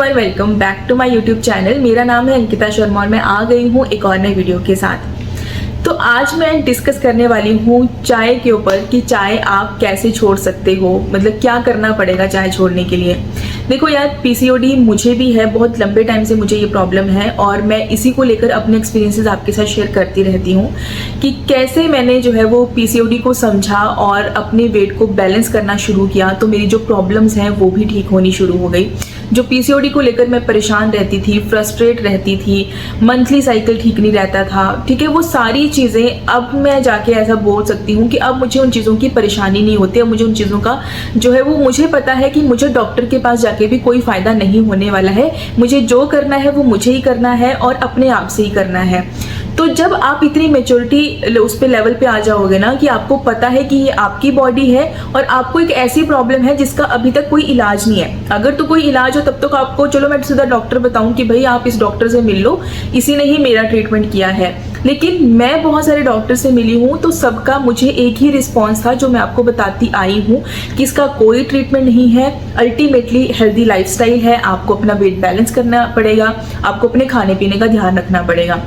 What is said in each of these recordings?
Everyone, welcome back to my YouTube channel. मेरा नाम है अंकिता शर्मा और मैं आ गई हूँ एक और नई वीडियो के साथ। तो आज मैं डिस्कस करने वाली हूँ चाय के ऊपर कि चाय आप कैसे छोड़ सकते हो, मतलब क्या करना पड़ेगा चाय छोड़ने के लिए। देखो यार, पीसीओडी मुझे भी है, बहुत लंबे टाइम से मुझे ये प्रॉब्लम है और मैं इसी को लेकर अपने एक्सपीरियंसेस आपके साथ शेयर करती रहती हूँ कि कैसे मैंने जो है वो पीसीओडी को समझा और अपने वेट को बैलेंस करना शुरू किया, तो मेरी जो प्रॉब्लम्स हैं वो भी ठीक होनी शुरू हो गई। जो पीसीओडी को लेकर मैं परेशान रहती थी, फ्रस्ट्रेट रहती थी, मंथली साइकिल ठीक नहीं रहता था, ठीक है, वो सारी चीज़ें अब मैं जाके ऐसा बोल सकती हूँ कि अब मुझे उन चीज़ों की परेशानी नहीं होती। अब मुझे उन चीज़ों का जो है वो मुझे पता है कि मुझे डॉक्टर के पास जाके भी कोई फ़ायदा नहीं होने वाला है। मुझे जो करना है वो मुझे ही करना है और अपने आप से ही करना है। तो जब आप इतनी मेच्योरिटी उस पे लेवल पे आ जाओगे ना कि आपको पता है कि ये आपकी बॉडी है और आपको एक ऐसी प्रॉब्लम है जिसका अभी तक कोई इलाज नहीं है। अगर तो कोई इलाज हो तब तक आपको, चलो मैं सीधा डॉक्टर बताऊं कि भाई आप इस डॉक्टर से मिल लो, इसी ने ही मेरा ट्रीटमेंट किया है। लेकिन मैं बहुत सारे डॉक्टर से मिली हूँ तो सबका मुझे एक ही रिस्पॉन्स था जो मैं आपको बताती आई हूँ कि इसका कोई ट्रीटमेंट नहीं है। अल्टीमेटली हेल्दी लाइफस्टाइल है, आपको अपना वेट बैलेंस करना पड़ेगा, आपको अपने खाने पीने का ध्यान रखना पड़ेगा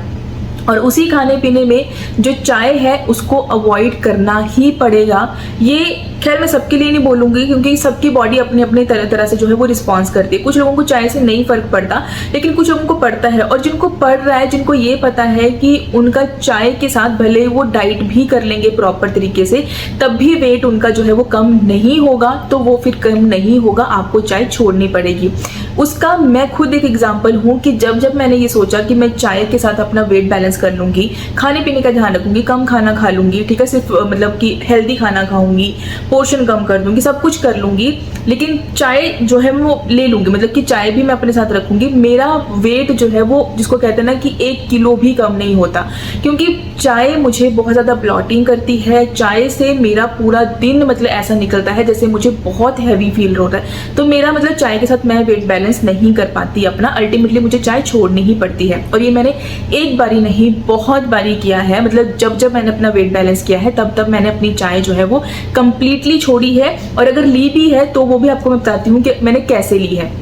और उसी खाने पीने में जो चाय है उसको अवॉइड करना ही पड़ेगा। ये खैर मैं सबके लिए नहीं बोलूँगी क्योंकि सबकी बॉडी अपने अपने तरह तरह से जो है वो रिस्पॉन्स करती है। कुछ लोगों को चाय से नहीं फ़र्क पड़ता लेकिन कुछ लोगों को पड़ता है, और जिनको पड़ रहा है, जिनको ये पता है कि उनका चाय के साथ भले वो डाइट भी कर लेंगे प्रॉपर तरीके से तब भी वेट उनका जो है वो कम नहीं होगा, तो वो फिर कम नहीं होगा, आपको चाय छोड़नी पड़ेगी। उसका मैं खुद एक एग्जाम्पल हूँ कि जब जब मैंने ये सोचा कि मैं चाय के साथ अपना वेट बैलेंस कर लूँगी, खाने पीने का ध्यान रखूँगी, कम खाना खा लूँगी, ठीक है, सिर्फ मतलब कि हेल्दी खाना खाऊँगी, पोर्शन कम कर दूँगी, सब कुछ कर लूँगी, लेकिन चाय जो है वो ले लूँगी, मतलब कि चाय भी मैं अपने साथ रखूँगी। मेरा वेट जो है वो, जिसको कहते हैं ना कि 1 किलो भी कम नहीं होता, क्योंकि चाय मुझे बहुत ज़्यादा ब्लॉटिंग करती है। चाय से मेरा पूरा दिन मतलब ऐसा निकलता है जैसे मुझे बहुत हैवी फील होता है। तो मेरा मतलब चाय के साथ मैं वेट बैलेंस नहीं कर पाती अपना, अल्टीमेटली मुझे चाय छोड़नी ही पड़ती है। और ये मैंने एक बारी नहीं बहुत बारी किया है, मतलब जब जब मैंने अपना वेट बैलेंस किया है तब तब मैंने अपनी चाय जो है वो कंप्लीटली छोड़ी है। और अगर ली भी है तो वो भी आपको मैं बताती हूँ कि मैंने कैसे ली है।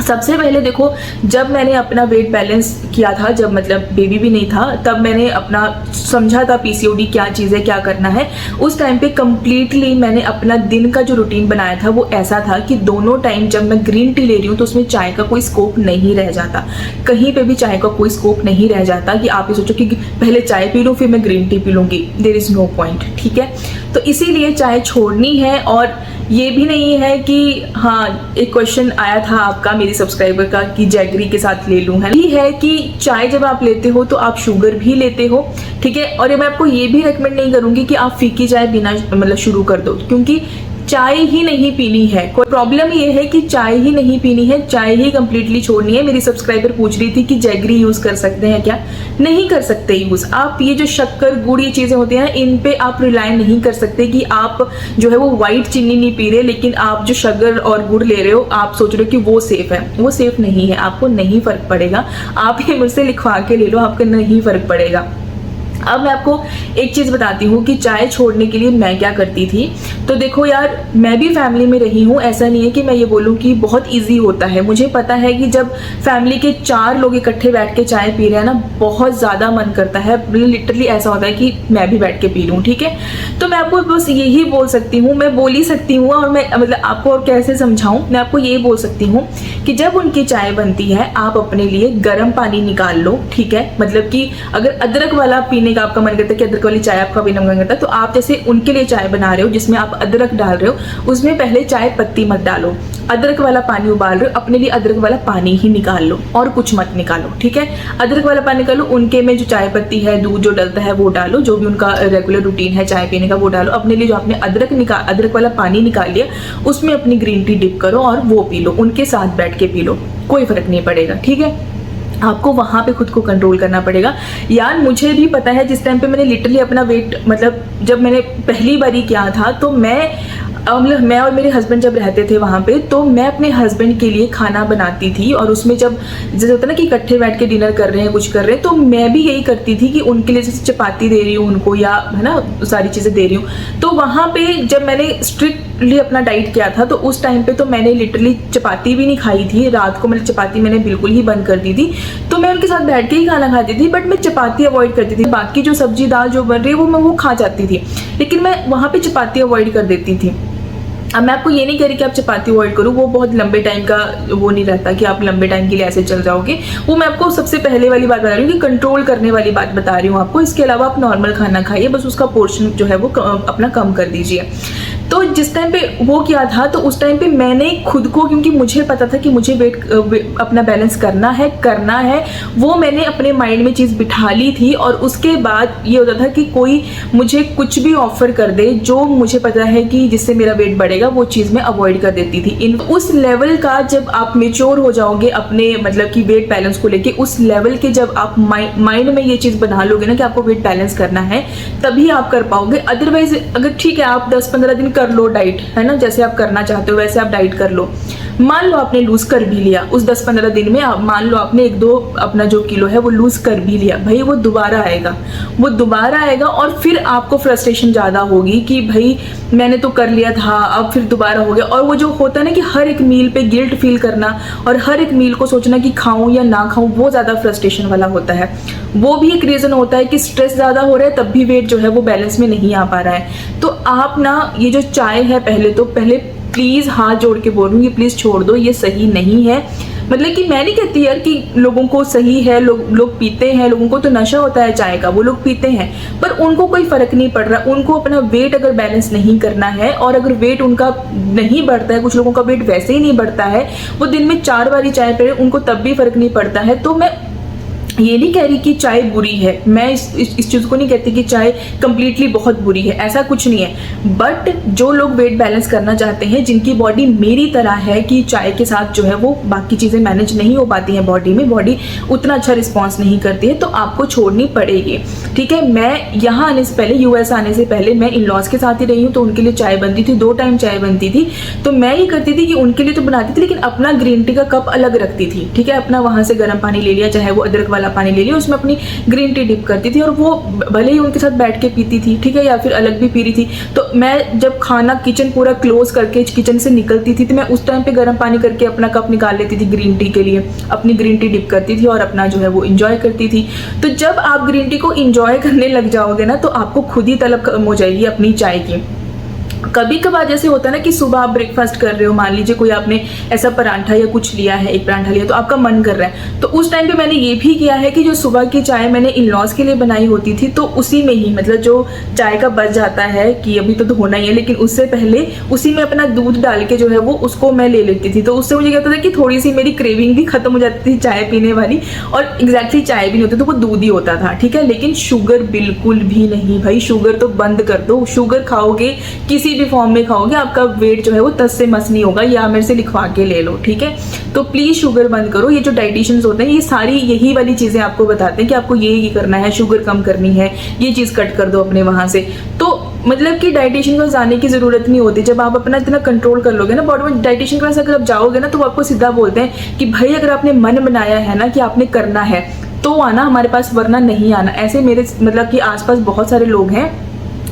सबसे पहले देखो, जब मैंने अपना वेट बैलेंस किया था, जब मतलब बेबी भी नहीं था, तब मैंने अपना समझा था पीसीओडी क्या चीज़ है, क्या करना है। उस टाइम पे कम्प्लीटली मैंने अपना दिन का जो रूटीन बनाया था वो ऐसा था कि दोनों टाइम जब मैं ग्रीन टी ले रही हूँ तो उसमें चाय का कोई स्कोप नहीं रह जाता, कहीं पे भी चाय का कोई स्कोप नहीं रह जाता कि आप ये सोचो कि पहले चाय पी लूँ फिर मैं ग्रीन टी पी लूँगी, देयर इज़ नो पॉइंट, ठीक है। तो इसीलिए चाय छोड़नी है। और ये भी नहीं है कि हाँ, एक क्वेश्चन आया था आपका मेरी सब्सक्राइबर का कि जैगरी के साथ ले लूँ, है, ये है कि चाय जब आप लेते हो तो आप शुगर भी लेते हो, ठीक है। और मैं आपको ये भी रेकमेंड नहीं करूँगी कि आप फीकी चाय पीना मतलब शुरू कर दो, क्योंकि चाय ही नहीं पीनी है। कोई प्रॉब्लम ये है कि चाय ही नहीं पीनी है, चाय ही कंप्लीटली छोड़नी है। मेरी सब्सक्राइबर पूछ रही थी कि जैगरी यूज़ कर सकते हैं क्या? नहीं कर सकते यूज़। आप ये जो शक्कर गुड़ ये चीज़ें होती हैं इन पे आप रिलाय नहीं कर सकते कि आप जो है वो वाइट चीनी नहीं पी रहे लेकिन आप जो शक्कर और गुड़ ले रहे हो आप सोच रहे हो कि वो सेफ़ है। वो सेफ़ नहीं है, आपको नहीं फ़र्क पड़ेगा। आप ये मुझसे लिखवा के ले लो, आपको नहीं फ़र्क पड़ेगा। अब मैं आपको एक चीज़ बताती हूँ कि चाय छोड़ने के लिए मैं क्या करती थी। तो देखो यार, मैं भी फैमिली में रही हूँ, ऐसा नहीं है कि मैं ये बोलूँ कि बहुत इजी होता है। मुझे पता है कि जब फैमिली के 4 लोग इकट्ठे बैठ के चाय पी रहे हैं ना, बहुत ज़्यादा मन करता है, लिटरली ऐसा होता है कि मैं भी बैठ के पी लूँ, ठीक है। तो मैं आपको बस यही बोल सकती हूँ, मैं बोल ही सकती हूँ, और मैं मतलब आपको और कैसे समझाऊँ, मैं आपको ये बोल सकती हूँ कि जब उनकी चाय बनती है आप अपने लिए गर्म पानी निकाल लो, ठीक है। मतलब कि अगर अदरक वाला पीने का आपका मन करता है कि अदरक वाली चाय आपका पीना मन करता है, तो आप जैसे उनके लिए चाय बना रहे हो जिसमें आप अदरक डाल रहे हो, उसमें पहले चाय पत्ती मत डालो, अदरक वाला पानी उबाल रहे हो, अपने लिए अदरक वाला पानी ही निकाल लो और कुछ मत निकालो, ठीक है। अदरक वाला पानी निकालो, उनके में जो चाय पत्ती है, दूध जो डलता है वो डालो, जो भी उनका रेगुलर रूटीन है चाय पीने का वो डालो। अपने लिए जो आपने अदरक वाला पानी निकाल लिया उसमें अपनी ग्रीन टी डिप करो और वो पी लो, उनके साथ बैठ के पी लो, कोई फर्क नहीं पड़ेगा, ठीक है। आपको वहाँ पे खुद को कंट्रोल करना पड़ेगा यार। मुझे भी पता है जिस टाइम पे मैंने लिटरली अपना वेट, मतलब जब मैंने पहली बारी किया था तो मैं मतलब मैं और मेरे हस्बैंड जब रहते थे वहाँ पे, तो मैं अपने हस्बैंड के लिए खाना बनाती थी, और उसमें जब जैसे होता है ना कि इकट्ठे बैठ के डिनर कर रहे हैं, कुछ कर रहे हैं, तो मैं भी यही करती थी कि उनके लिए जैसे चपाती दे रही हूँ उनको, या है ना सारी चीज़ें दे रही हूँ। तो वहाँ पे जब मैंने स्ट्रिक्टली अपना डाइट किया था, तो उस टाइम पे तो मैंने लिटरली चपाती भी नहीं खाई थी। रात को मैंने चपाती मैंने बिल्कुल ही बंद कर दी थी। तो मैं उनके साथ बैठ के ही खाना खाती थी, बट मैं चपाती अवॉइड करती थी। बाकी जो सब्जी दाल जो बन रही है वो खा जाती थी, लेकिन मैं वहाँ पे चपाती अवॉइड कर देती थी। अब मैं आपको ये नहीं कह रही कि आप चपाती अवॉइड करो, वो बहुत लंबे टाइम का वो नहीं रहता कि आप लंबे टाइम के लिए ऐसे चल जाओगे। वो मैं आपको सबसे पहले वाली बात बता रही हूँ कि कंट्रोल करने वाली बात बता रही हूँ आपको। इसके अलावा आप नॉर्मल खाना खाइए, बस उसका पोर्शन जो है वो अपना कम कर दीजिए। तो जिस टाइम पे वो किया था, तो उस टाइम पे मैंने खुद को, क्योंकि मुझे पता था कि मुझे वेट अपना बैलेंस करना है, वो मैंने अपने माइंड में चीज़ बिठा ली थी। और उसके बाद ये होता था कि कोई मुझे कुछ भी ऑफर कर दे जो मुझे पता है कि जिससे मेरा वेट बढ़ेगा, वो चीज़ मैं अवॉइड कर देती थी। उस लेवल का जब आप मेच्योर हो जाओगे अपने मतलब कि वेट बैलेंस को लेके, उस लेवल के जब आप माइंड में ये चीज़ बना लोगे ना कि आपको वेट बैलेंस करना है, तभी आप कर पाओगे। अदरवाइज अगर ठीक है आप 10-15 दिन कर लो डाइट, है ना, जैसे आप करना चाहते हो वैसे आप डाइट कर लो। मान लो आपने लूज कर भी लिया उस 10-15 दिन में, आप मान लो आपने 1-2 अपना जो किलो है वो लूज कर भी लिया, भाई वो दोबारा आएगा और फिर आपको फ्रस्ट्रेशन ज़्यादा होगी कि भाई मैंने तो कर लिया था, अब फिर दोबारा हो गया। और वो जो होता है ना कि हर एक मील पे गिल्ट फील करना और हर एक मील को सोचना कि खाऊं या ना खाऊं, वो ज़्यादा फ्रस्ट्रेशन वाला होता है। वो भी एक रीज़न होता है कि स्ट्रेस ज़्यादा हो रहा है, तब भी वेट जो है वो बैलेंस में नहीं आ पा रहा है। तो आप ना ये जो चाय है, पहले प्लीज़ हाथ जोड़ के बोलूँगी, प्लीज़ छोड़ दो, ये सही नहीं है। मतलब कि मैं नहीं कहती यार कि लोगों को सही है, लोग पीते हैं, लोगों को तो नशा होता है चाय का, वो लोग पीते हैं, पर उनको कोई फर्क नहीं पड़ रहा। उनको अपना वेट अगर बैलेंस नहीं करना है, और अगर वेट उनका नहीं बढ़ता है, कुछ लोगों का वेट वैसे ही नहीं बढ़ता है, वो दिन में 4 बारी चाय पी, उनको तब भी फर्क नहीं पड़ता है। तो मैं ये नहीं कह रही कि चाय बुरी है, मैं इस चीज़ को नहीं कहती कि चाय कंप्लीटली बहुत बुरी है, ऐसा कुछ नहीं है। बट जो लोग वेट बैलेंस करना चाहते हैं, जिनकी बॉडी मेरी तरह है कि चाय के साथ जो है वो बाकी चीज़ें मैनेज नहीं हो पाती हैं, बॉडी उतना अच्छा रिस्पॉन्स नहीं करती है, तो आपको छोड़नी पड़ेगी। ठीक है, मैं यहाँ आने से पहले, यूएस आने से पहले मैं इन लॉज के साथ ही रही हूँ, तो उनके लिए चाय बनती थी, 2 टाइम चाय बनती थी। तो मैं ये करती थी कि उनके लिए तो बनाती थी, लेकिन अपना ग्रीन टी का कप अलग रखती थी। ठीक है, अपना वहाँ से गर्म पानी ले लिया, चाहे वो अदरक वाला पानी ले लिया, उसमें अपनी ग्रीन टी डिप करती थी, और वो भले ही उनके साथ बैठ के पीती थी, ठीक है, या फिर अलग भी पी रही थी। तो मैं जब खाना किचन पूरा क्लोज करके किचन से निकलती थी, तो मैं उस टाइम पे गर्म पानी करके अपना कप निकाल लेती थी ग्रीन टी के लिए, अपनी ग्रीन टी डिप करती थी और अपना जो है वो इंजॉय करती थी। तो जब आप ग्रीन टी को इंजॉय करने लग जाओगे ना, तो आपको खुद ही तलब कम हो जाएगी अपनी चाय की। कभी कभार जैसे होता है ना कि सुबह आप ब्रेकफास्ट कर रहे हो, मान लीजिए कोई आपने ऐसा परांठा या कुछ लिया है, एक परांठा लिया, तो आपका मन कर रहा है, तो उस टाइम पे मैंने ये भी किया है कि जो सुबह की चाय मैंने इन लॉज के लिए बनाई होती थी, तो उसी में ही मतलब जो चाय का बच जाता है कि अभी तो होना ही है, लेकिन उससे पहले उसी में अपना दूध डाल के जो है वो उसको मैं ले लेती थी। तो उससे मुझे कहता था कि थोड़ी सी मेरी क्रेविंग भी खत्म हो जाती थी चाय पीने वाली, और एग्जैक्टली चाय भी नहीं होती, तो वो दूध ही होता था। ठीक है, लेकिन शुगर बिल्कुल भी नहीं भाई, शुगर तो बंद कर दो। शुगर खाओगे, किसी भी फॉर्म में खाओगे, आपका वेट जो है वो 10 से मस नहीं होगा, या मेरे से लिखवा के ले लो। ठीक है, तो प्लीज शुगर बंद करो। ये जो डाइटिशियंस होते हैं, ये सारी यही वाली चीजें आपको बताते हैं कि आपको ये करना है, शुगर कम करनी है, ये चीज कट कर दो अपने वहां से। तो मतलब कि डाइटिशियन को जाने की जरूरत नहीं होती। जब आप अपना इतना कंट्रोल कर लोगे ना बॉडी में, डाइटिशियन के पास अगर आप जाओगे ना, तो वो आपको सीधा बोलते हैं कि भाई अगर आपने मन बनाया है ना कि आपने करना है, तो आना हमारे पास, वरना नहीं आना। ऐसे मेरे मतलब कि आसपास बहुत सारे लोग हैं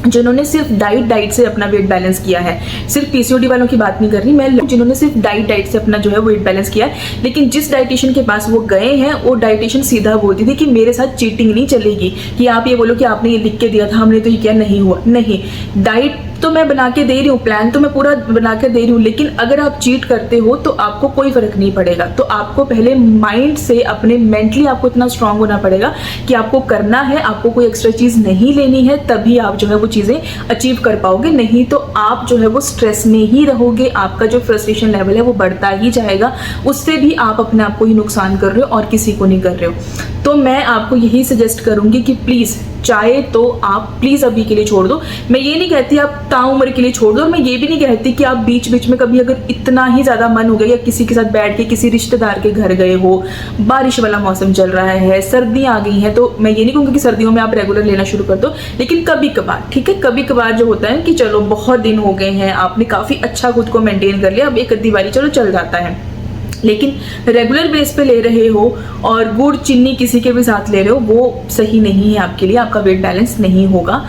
जिन्होंने सिर्फ डाइट से अपना वेट बैलेंस किया है। सिर्फ पीसीओडी वालों की बात नहीं कर रही मैं, जिन्होंने सिर्फ डाइट से अपना जो है वेट बैलेंस किया है। लेकिन जिस डाइटिशियन के पास वो गए हैं, वो डाइटिशियन सीधा बोलती थी कि मेरे साथ चीटिंग नहीं चलेगी, कि आप ये बोलो कि आपने ये लिख के दिया था, हमने तो ये किया, नहीं हुआ। नहीं, डाइट तो मैं बना के दे रही हूँ, प्लान तो मैं पूरा बना के दे रही हूँ, लेकिन अगर आप चीट करते हो तो आपको कोई फर्क नहीं पड़ेगा। तो आपको पहले माइंड से, अपने मेंटली आपको इतना स्ट्रांग होना पड़ेगा कि आपको करना है, आपको कोई एक्स्ट्रा चीज नहीं लेनी है, तभी आप जो है वो चीजें अचीव कर पाओगे। नहीं तो आप जो है वो स्ट्रेस में ही रहोगे, आपका जो फ्रस्ट्रेशन लेवल है वो बढ़ता ही जाएगा, उससे भी आप अपने आप को ही नुकसान कर रहे हो और किसी को नहीं कर रहे हो। तो मैं आपको यही सजेस्ट करूंगी कि प्लीज चाय तो आप प्लीज अभी के लिए छोड़ दो। मैं ये नहीं कहती आप ताउम्र के लिए छोड़ दो, और मैं ये भी नहीं कहती कि आप बीच बीच में कभी अगर इतना ही ज्यादा मन हो गया या किसी के साथ बैठ के किसी रिश्तेदार के घर गए हो, बारिश वाला मौसम चल रहा है, सर्दी आ गई है, तो मैं ये नहीं कहूँगी कि सर्दियों में आप रेगुलर लेना शुरू कर दो, लेकिन कभी कभार, ठीक है, कभी कभार जो होता है कि चलो बहुत दिन हो गए हैं, आपने काफी अच्छा खुद को मेंटेन कर लिया, अब एक आधी बारी चलो चल जाता है। लेकिन रेगुलर बेस पे ले रहे हो और गुड़ चीनी किसी के भी साथ ले रहे हो, वो सही नहीं है आपके लिए, आपका वेट बैलेंस नहीं होगा।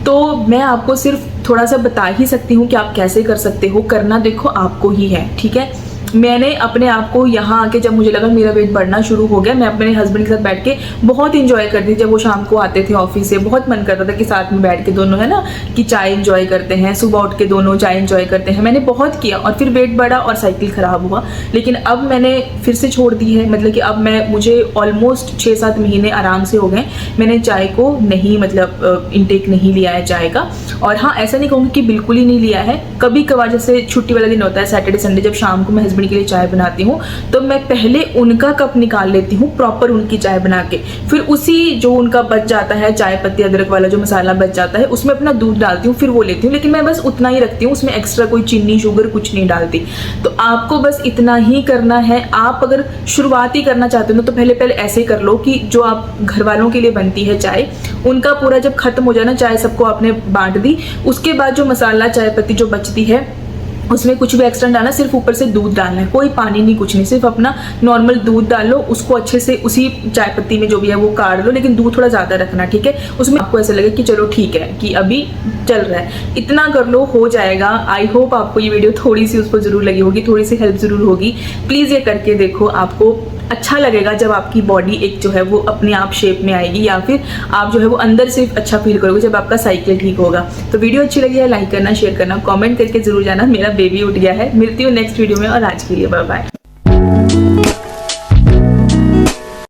तो मैं आपको सिर्फ थोड़ा सा बता ही सकती हूँ कि आप कैसे कर सकते हो, करना देखो आपको ही है, ठीक है। मैंने अपने आप को यहाँ आके जब मुझे लगा मेरा वेट बढ़ना शुरू हो गया, मैं अपने हस्बैंड के साथ बैठ के बहुत इंजॉय करती थी। जब वो शाम को आते थे ऑफिस से, बहुत मन करता था कि साथ में बैठ के दोनों, है ना, कि चाय इंजॉय करते हैं, सुबह उठ के दोनों चाय इंजॉय करते हैं। मैंने बहुत किया और फिर वेट बढ़ा और साइकिल खराब हुआ। लेकिन अब मैंने फिर से छोड़ दी है, मतलब कि अब मुझे ऑलमोस्ट 6-7 महीने आराम से हो गए, मैंने चाय को नहीं, मतलब इनटेक नहीं लिया है चाय का। और हाँ, ऐसा नहीं कहूँगी कि बिल्कुल ही नहीं लिया है, कभी कभार जैसे छुट्टी वाला दिन होता है सैटरडे संडे, जब शाम को मैं हस्बैंड के लिए चाय बनाती हूँ तो मैं पहले उनका कप निकाल लेती हूँ प्रॉपर उनकी चाय बना के, फिर उसी जो उनका बच जाता है चाय पत्ती अदरक वाला जो मसाला बच जाता है उसमें अपना दूध डालती हूँ, फिर वो लेती हूँ। लेकिन मैं बस उतना ही रखती हूँ, उसमें एक्स्ट्रा कोई चीनी शुगर कुछ नहीं डालती। तो आपको बस इतना ही करना है। आप अगर शुरुआत ही करना चाहते हो तो पहले पहले ऐसे कर लो कि जो आप घर वालों के लिए बनती है चाय, उनका पूरा जब खत्म हो जाए ना, चाय सबको आपने बांट दी, उसके बाद जो मसाला चाय पत्ती जो बचती है उसमें कुछ भी एक्स्ट्रा डालना, सिर्फ ऊपर से दूध डालना है, कोई पानी नहीं, कुछ नहीं, सिर्फ अपना नॉर्मल दूध डालो, उसको अच्छे से उसी चाय पत्ती में जो भी है वो काट लो, लेकिन दूध थोड़ा ज़्यादा रखना, ठीक है। उसमें आपको ऐसा लगे कि चलो ठीक है कि अभी चल रहा है, इतना कर लो, हो जाएगा। आई होप आपको ये वीडियो थोड़ी सी उसको जरूर लगी होगी, थोड़ी सी हेल्प जरूर होगी। प्लीज़ ये करके देखो, आपको अच्छा लगेगा जब आपकी बॉडी एक जो है वो अपने आप शेप में आएगी, या फिर आप जो है वो अंदर से अच्छा फील करोगे जब आपका साइकिल ठीक होगा। तो वीडियो अच्छी लगी है, लाइक करना, शेयर करना, कमेंट करके जरूर जाना। मेरा बेबी उठ गया है। मिलती हूँ नेक्स्ट वीडियो में, और आज के लिए बाय बाय।